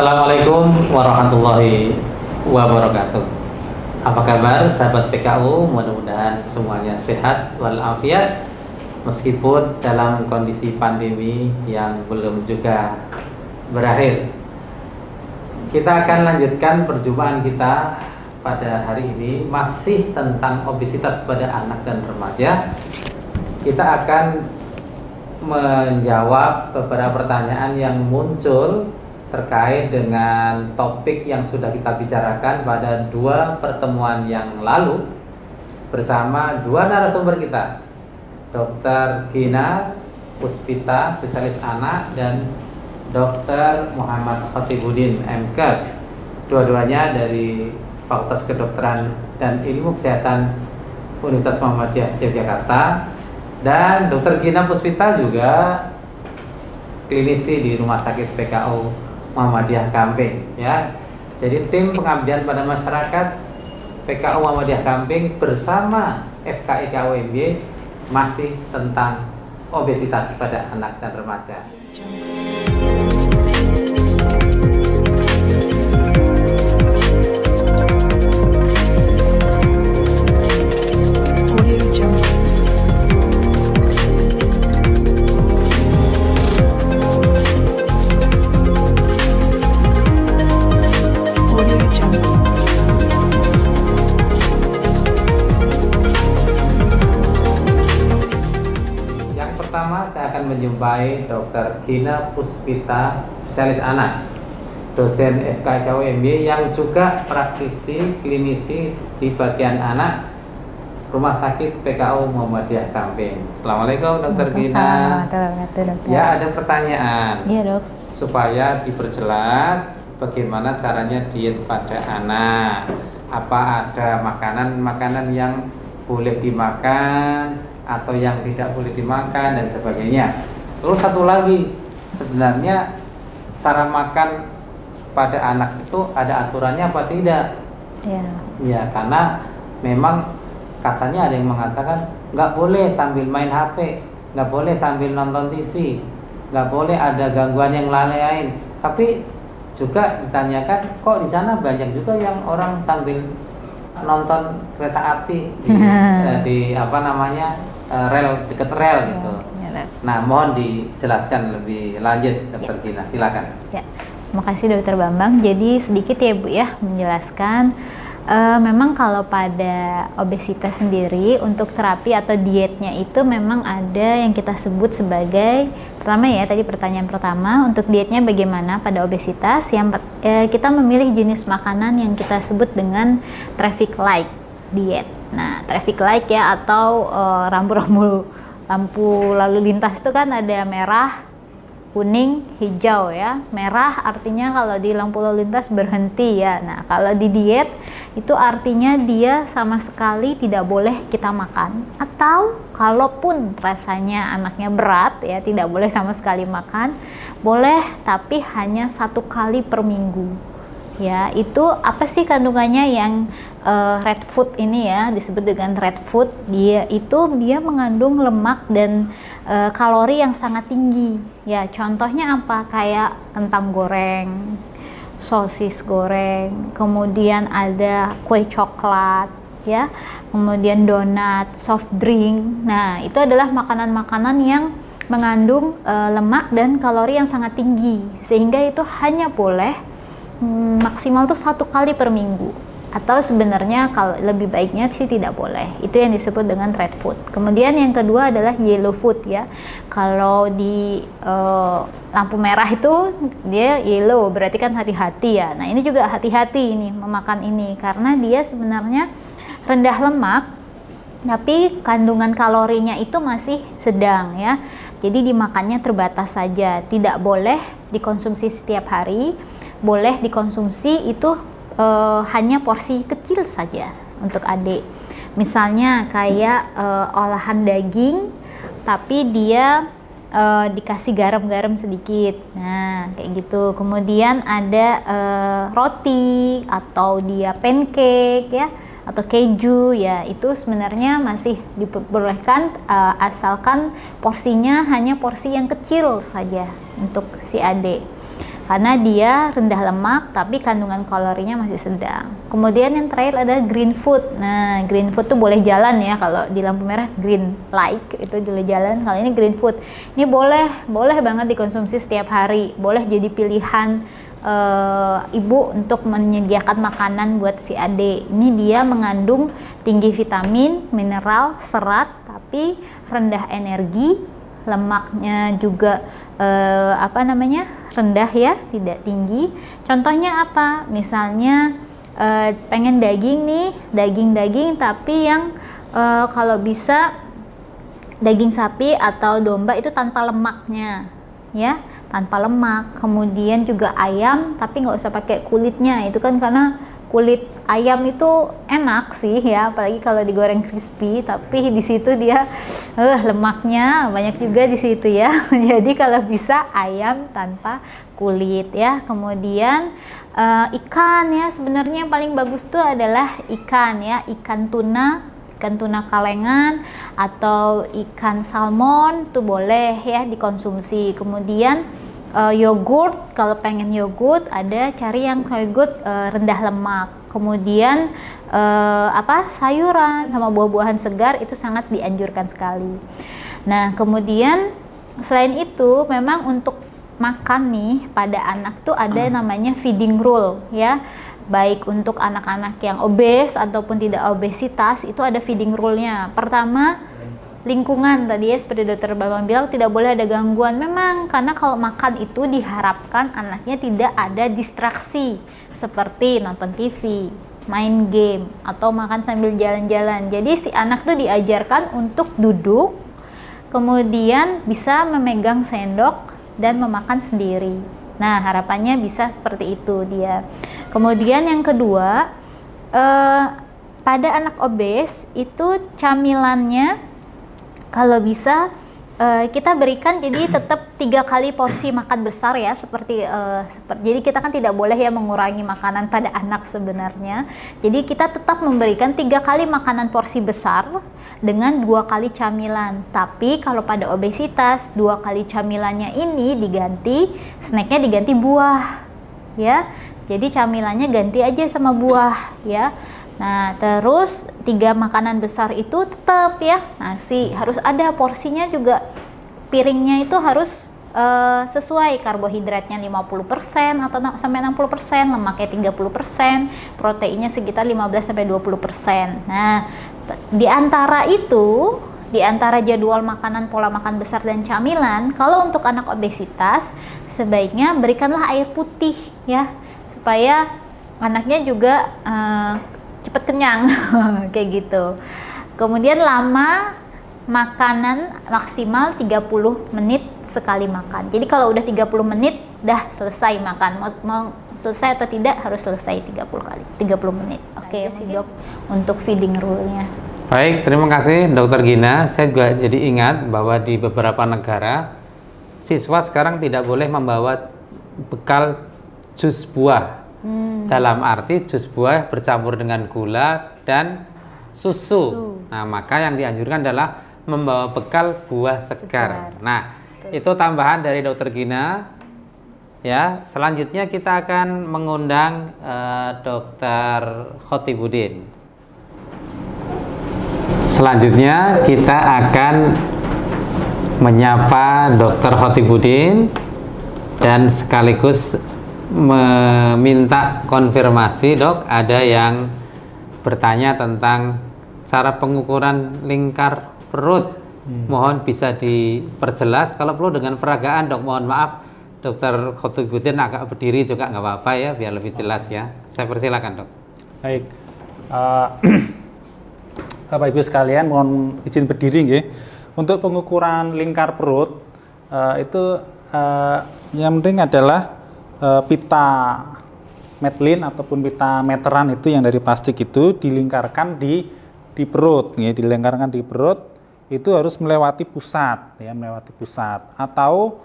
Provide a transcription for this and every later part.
Assalamualaikum warahmatullahi wabarakatuh. Apa kabar sahabat PKU? Mudah-mudahan semuanya sehat walafiat meskipun dalam kondisi pandemi yang belum juga berakhir. Kita akan lanjutkan perjumpaan kita pada hari ini masih tentang obesitas pada anak dan remaja. Kita akan menjawab beberapa pertanyaan yang muncul terkait dengan topik yang sudah kita bicarakan pada dua pertemuan yang lalu bersama dua narasumber kita, Dr. Gina Puspita, spesialis anak, dan Dr. Muhammad Khotibuddin, MKes, dua-duanya dari Fakultas Kedokteran dan Ilmu Kesehatan Universitas Muhammadiyah Yogyakarta. Dan Dr. Gina Puspita juga klinisi di Rumah Sakit PKU Muhammadiyah Gamping, ya. Jadi tim pengabdian pada masyarakat PKU Muhammadiyah Gamping bersama FKI KUMY masih tentang obesitas pada anak dan remaja. Pertama, saya akan menjumpai Dr. Gina Puspita, spesialis anak, dosen FKI KUMY yang juga praktisi klinisi di bagian anak Rumah Sakit PKU Muhammadiyah Gamping. Assalamualaikum Dr. Gina. Ya, ada pertanyaan. Iya, Dok. Supaya diperjelas bagaimana caranya diet pada anak. Apa ada makanan-makanan yang boleh dimakan atau yang tidak boleh dimakan dan sebagainya. Terus satu lagi, sebenarnya cara makan pada anak itu ada aturannya apa tidak? Ya, karena memang katanya ada yang mengatakan nggak boleh sambil main HP, nggak boleh sambil nonton TV, nggak boleh ada gangguan yang lain. Tapi juga ditanyakan, kok di sana banyak juga yang orang sambil nonton kereta api di apa namanya rel, dekat rel gitu. Nah, mohon dijelaskan lebih lanjut, Dr. Gina, silakan. Ya, terima kasih Dr. Bambang. Jadi sedikit ya Bu ya menjelaskan. Memang kalau pada obesitas sendiri untuk terapi atau dietnya itu memang ada yang kita sebut sebagai, pertama ya tadi pertanyaan pertama, untuk dietnya bagaimana pada obesitas, yang kita memilih jenis makanan yang kita sebut dengan traffic light diet. Nah, traffic light ya, atau lampu lalu lintas itu kan ada merah, kuning, hijau ya. Merah artinya kalau di lampu lalu lintas berhenti ya. Nah, kalau di diet itu artinya dia sama sekali tidak boleh kita makan, atau kalaupun rasanya anaknya berat ya tidak boleh sama sekali makan. Boleh tapi hanya 1 kali per minggu. Ya, itu apa sih kandungannya yang red food ini ya, disebut dengan red food. Dia mengandung lemak dan kalori yang sangat tinggi. Ya, contohnya apa? Kayak kentang goreng, sosis goreng, kemudian ada kue coklat ya, kemudian donat, soft drink. Nah, itu adalah makanan-makanan yang mengandung lemak dan kalori yang sangat tinggi, sehingga itu hanya boleh maksimal tuh 1 kali per minggu, atau sebenarnya kalau lebih baiknya sih tidak boleh. Itu yang disebut dengan red food. Kemudian yang kedua adalah yellow food ya. Kalau di lampu merah itu dia yellow, berarti kan hati-hati ya. Nah, ini juga hati-hati ini memakan ini, karena dia sebenarnya rendah lemak tapi kandungan kalorinya itu masih sedang ya. Jadi dimakannya terbatas saja, tidak boleh dikonsumsi setiap hari. Boleh dikonsumsi itu hanya porsi kecil saja untuk adik. Misalnya kayak olahan daging tapi dia dikasih garam-garam sedikit. Nah, kayak gitu. Kemudian ada roti atau dia pancake ya, atau keju ya, itu sebenarnya masih diperbolehkan asalkan porsinya hanya porsi yang kecil saja untuk si adik. karena dia rendah lemak tapi kandungan kalorinya masih sedang. Kemudian yang terakhir ada green food. Nah, green food tuh boleh jalan ya, kalau di lampu merah green light itu boleh jalan. Kalau ini green food, ini boleh banget dikonsumsi setiap hari, boleh jadi pilihan ibu untuk menyediakan makanan buat si adik. Ini dia mengandung tinggi vitamin, mineral, serat, tapi rendah energi, lemaknya juga rendah ya, tidak tinggi. Contohnya apa? Misalnya pengen daging nih, daging tapi yang kalau bisa daging sapi atau domba itu tanpa lemaknya ya, tanpa lemak. Kemudian juga ayam tapi nggak usah pakai kulitnya, itu kan karena kulit ayam itu enak sih ya, apalagi kalau digoreng crispy, tapi di situ dia lemaknya banyak juga di situ ya. Jadi kalau bisa ayam tanpa kulit ya. Kemudian ikan ya, sebenarnya yang paling bagus tuh adalah ikan ya, ikan tuna kalengan atau ikan salmon tuh boleh ya dikonsumsi. Kemudian yogurt, kalau pengen yogurt ada cari yang yogurt rendah lemak. Kemudian sayuran sama buah-buahan segar itu sangat dianjurkan sekali. Nah, kemudian selain itu memang untuk makan nih pada anak tuh ada namanya feeding rule ya. Baik untuk anak-anak yang obes ataupun tidak obesitas, itu ada feeding rule-nya. Pertama, lingkungan tadi ya, seperti dokter Bambang bilang tidak boleh ada gangguan. Memang karena kalau makan itu diharapkan anaknya tidak ada distraksi seperti nonton TV, main game, atau makan sambil jalan-jalan. Jadi si anak tuh diajarkan untuk duduk, kemudian bisa memegang sendok dan memakan sendiri. Nah, harapannya bisa seperti itu dia. Kemudian yang kedua, pada anak obes itu camilannya kalau bisa kita berikan jadi tetap 3 kali porsi makan besar ya, jadi kita kan tidak boleh ya mengurangi makanan pada anak sebenarnya. Jadi kita tetap memberikan 3 kali makanan porsi besar dengan 2 kali camilan. Tapi kalau pada obesitas 2 kali camilannya ini diganti, snacknya diganti buah ya. Jadi camilannya ganti aja sama buah ya. Nah, terus 3 makanan besar itu tetap ya, nasi harus ada porsinya juga, piringnya itu harus sesuai, karbohidratnya 50% atau sampai 60%, lemaknya 30%, proteinnya sekitar 15-20%. Nah, di antara itu, di antara jadwal makanan, pola makan besar dan camilan, kalau untuk anak obesitas sebaiknya berikanlah air putih ya, supaya anaknya juga cepat kenyang kayak gitu. Kemudian lama makanan maksimal 30 menit sekali makan. Jadi kalau udah 30 menit dah selesai makan. Mau selesai atau tidak harus selesai 30 menit. Oke, sih Dok untuk feeding rule-nya. Baik, terima kasih Dokter Gina. Saya juga jadi ingat bahwa di beberapa negara siswa sekarang tidak boleh membawa bekal jus buah. Dalam arti jus buah bercampur dengan gula dan susu. Nah, maka yang dianjurkan adalah membawa bekal buah segar. Nah, itu tambahan dari Dokter Gina. Ya, selanjutnya kita akan mengundang Dokter Khotibudin. Selanjutnya kita akan menyapa Dokter Khotibudin dan sekaligus meminta konfirmasi. Dok, ada yang bertanya tentang cara pengukuran lingkar perut. Mohon bisa diperjelas, kalau perlu dengan peragaan Dok. Mohon maaf Dokter Khotibudin agak berdiri juga nggak apa-apa ya, biar lebih jelas ya. Saya persilakan Dok. Baik, Bapak Ibu sekalian, mohon izin berdiri nggih. Untuk pengukuran lingkar perut itu yang penting adalah pita Medlin ataupun pita meteran itu yang dari plastik itu dilingkarkan di perut, ya, dilingkarkan di perut itu harus melewati pusat, ya, melewati pusat, atau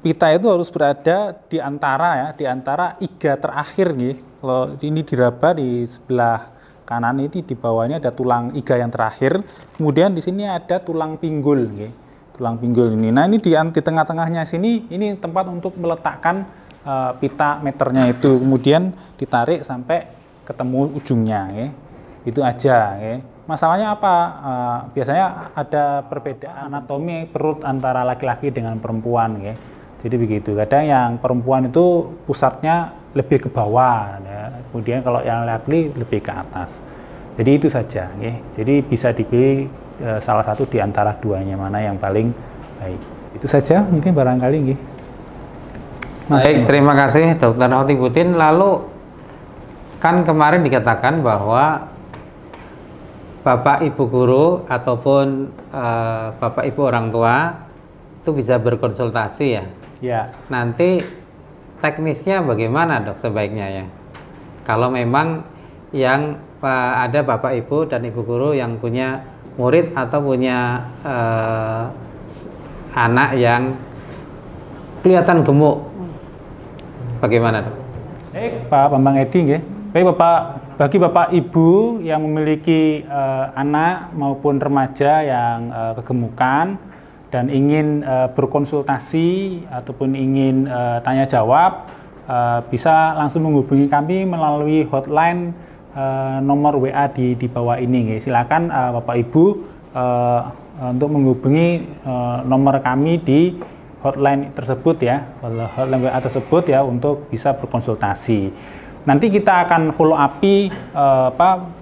pita itu harus berada di antara iga terakhir, ya. Kalau ini diraba di sebelah kanan, ini di bawah ini ada tulang iga yang terakhir, kemudian di sini ada tulang pinggul, ya. tulang pinggul ini. Nah, ini di tengah-tengahnya sini, ini tempat untuk meletakkan pita meternya itu, kemudian ditarik sampai ketemu ujungnya, ya. Itu aja, ya. Masalahnya apa? Biasanya ada perbedaan anatomi perut antara laki-laki dengan perempuan, ya. Jadi begitu. Kadang yang perempuan itu pusatnya lebih ke bawah, ya. Kemudian kalau yang laki lebih ke atas. Jadi itu saja, ya. Jadi bisa dipilih salah satu di antara duanya, mana yang paling baik. Itu saja mungkin barangkali, ya. Baik, terima kasih Dr. Khotibuddin. Lalu kan kemarin dikatakan bahwa Bapak Ibu guru ataupun Bapak Ibu orang tua itu bisa berkonsultasi ya. Ya. Nanti teknisnya bagaimana dok sebaiknya ya? Kalau memang yang ada Bapak Ibu dan Ibu guru yang punya murid atau punya anak yang kelihatan gemuk, bagaimana dok? Baik, Pak Bambang Edi, ya. Baik, bagi Bapak Ibu yang memiliki anak maupun remaja yang kegemukan dan ingin berkonsultasi ataupun ingin tanya jawab, bisa langsung menghubungi kami melalui hotline nomor WA di bawah ini, ya. Silakan Bapak Ibu untuk menghubungi nomor kami di hotline tersebut, ya, hotline WA tersebut, ya, untuk bisa berkonsultasi. Nanti kita akan follow up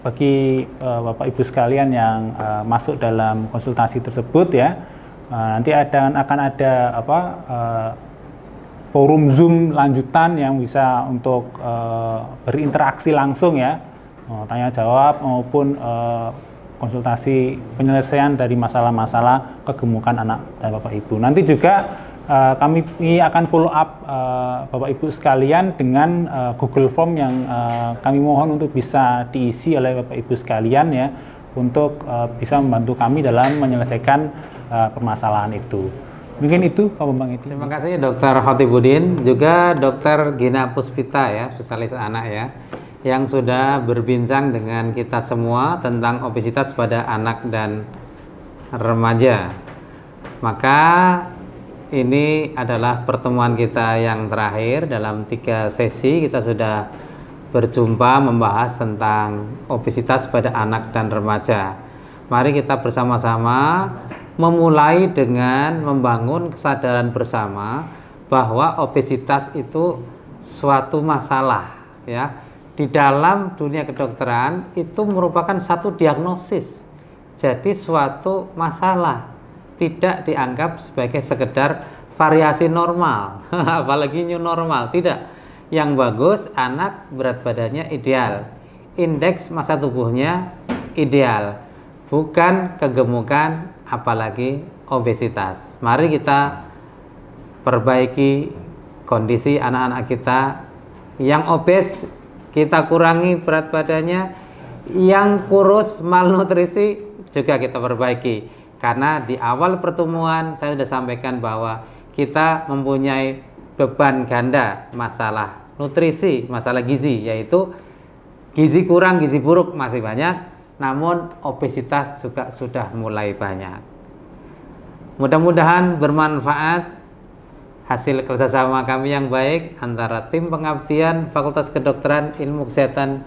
bagi Bapak Ibu sekalian yang masuk dalam konsultasi tersebut, ya. Nanti akan ada forum Zoom lanjutan yang bisa untuk berinteraksi langsung, ya, tanya jawab maupun konsultasi penyelesaian dari masalah-masalah kegemukan anak dan Bapak Ibu. Nanti juga kami akan follow up Bapak Ibu sekalian dengan Google Form yang kami mohon untuk bisa diisi oleh Bapak Ibu sekalian, ya, untuk bisa membantu kami dalam menyelesaikan permasalahan itu. Mungkin itu Pak Bambang Edi. Terima kasih Dr. Khotibuddin, juga Dr. Gina Puspita, ya, spesialis anak, ya, yang sudah berbincang dengan kita semua tentang obesitas pada anak dan remaja. Maka ini adalah pertemuan kita yang terakhir dalam 3 sesi. Kita sudah berjumpa membahas tentang obesitas pada anak dan remaja. Mari kita bersama-sama memulai dengan membangun kesadaran bersama bahwa obesitas itu suatu masalah, ya. Di dalam dunia kedokteran itu merupakan satu diagnosis. Jadi suatu masalah, tidak dianggap sebagai sekedar variasi normal, apalagi new normal, tidak. Yang bagus anak berat badannya ideal, indeks massa tubuhnya ideal, bukan kegemukan apalagi obesitas. Mari kita perbaiki kondisi anak-anak kita yang obes, kita kurangi berat badannya, yang kurus malnutrisi juga kita perbaiki. Karena di awal pertemuan saya sudah sampaikan bahwa kita mempunyai beban ganda masalah nutrisi, masalah gizi, yaitu gizi kurang, gizi buruk masih banyak, namun obesitas juga sudah mulai banyak. Mudah-mudahan bermanfaat hasil kerjasama kami yang baik antara tim pengabdian Fakultas Kedokteran Ilmu Kesehatan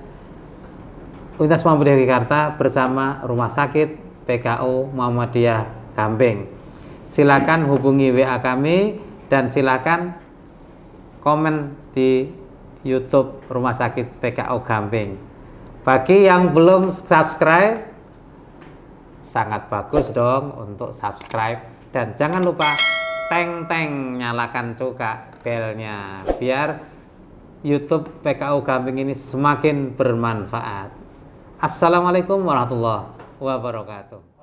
Universitas Muhammadiyah Yogyakarta bersama Rumah Sakit PKU Muhammadiyah Gamping. Silakan hubungi WA kami dan silakan komen di YouTube Rumah Sakit PKU Gamping. Bagi yang belum subscribe, sangat bagus dong untuk subscribe, dan jangan lupa teng-teng nyalakan juga belnya biar YouTube PKU Gamping ini semakin bermanfaat. Assalamualaikum warahmatullahi wabarakatuh.